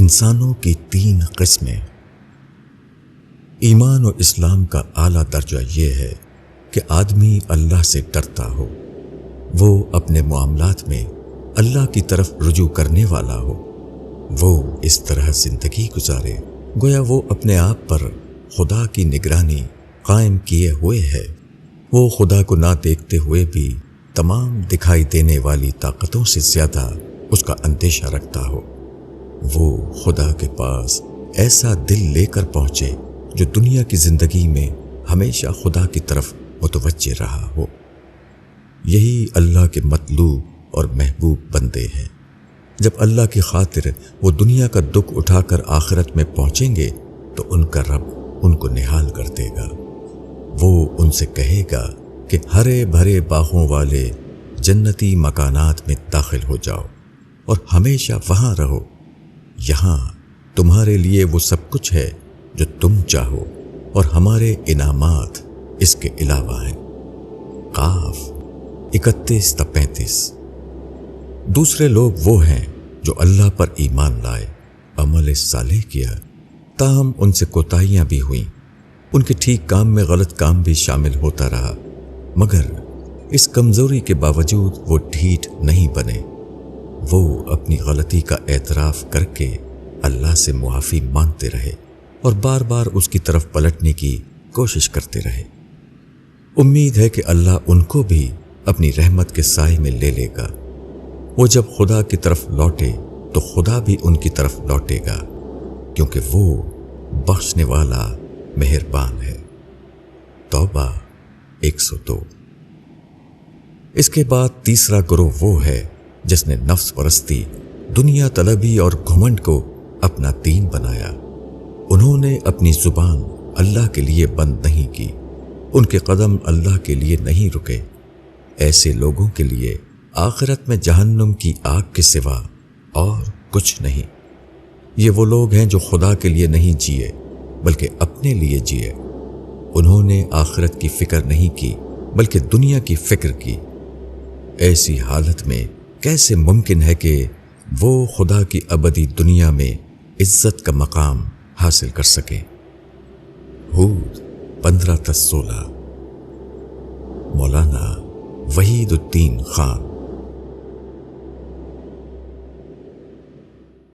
انسانوں کی 3 قسمیں۔ ایمان و اسلام کا اعلیٰ درجہ یہ ہے کہ آدمی اللہ سے ڈرتا ہو، وہ اپنے معاملات میں اللہ کی طرف رجوع کرنے والا ہو، وہ اس طرح زندگی گزارے گویا وہ اپنے آپ پر خدا کی نگرانی قائم کیے ہوئے ہے، وہ خدا کو نہ دیکھتے ہوئے بھی تمام دکھائی دینے والی طاقتوں سے زیادہ اس کا اندیشہ رکھتا ہو، وہ خدا کے پاس ایسا دل لے کر پہنچے جو دنیا کی زندگی میں ہمیشہ خدا کی طرف متوجہ رہا ہو۔ یہی اللہ کے مطلوب اور محبوب بندے ہیں۔ جب اللہ کی خاطر وہ دنیا کا دکھ اٹھا کر آخرت میں پہنچیں گے تو ان کا رب ان کو نہال کر دے گا، وہ ان سے کہے گا کہ ہرے بھرے باغوں والے جنتی مکانات میں داخل ہو جاؤ اور ہمیشہ وہاں رہو، یہاں تمہارے لیے وہ سب کچھ ہے جو تم چاہو اور ہمارے انعامات اس کے علاوہ ہیں۔ قاف 31 تا 35۔ دوسرے لوگ وہ ہیں جو اللہ پر ایمان لائے، عمل صالح کیا، تاہم ان سے کوتاہیاں بھی ہوئیں، ان کے ٹھیک کام میں غلط کام بھی شامل ہوتا رہا، مگر اس کمزوری کے باوجود وہ ڈھیٹ نہیں بنے، وہ اپنی غلطی کا اعتراف کر کے اللہ سے معافی مانگتے رہے اور بار بار اس کی طرف پلٹنے کی کوشش کرتے رہے۔ امید ہے کہ اللہ ان کو بھی اپنی رحمت کے سائے میں لے لے گا، وہ جب خدا کی طرف لوٹے تو خدا بھی ان کی طرف لوٹے گا، کیونکہ وہ بخشنے والا مہربان ہے۔ توبہ 102۔ اس کے بعد تیسرا گروہ وہ ہے جس نے نفس پرستی، دنیا طلبی اور گھمنڈ کو اپنا دین بنایا، انہوں نے اپنی زبان اللہ کے لیے بند نہیں کی، ان کے قدم اللہ کے لیے نہیں رکے، ایسے لوگوں کے لیے آخرت میں جہنم کی آگ کے سوا اور کچھ نہیں۔ یہ وہ لوگ ہیں جو خدا کے لیے نہیں جیے بلکہ اپنے لیے جیے، انہوں نے آخرت کی فکر نہیں کی بلکہ دنیا کی فکر کی۔ ایسی حالت میں کیسے ممکن ہے کہ وہ خدا کی ابدی دنیا میں عزت کا مقام حاصل کر سکیں؟ ہود 15 تا 16۔ مولانا وحید الدین خان۔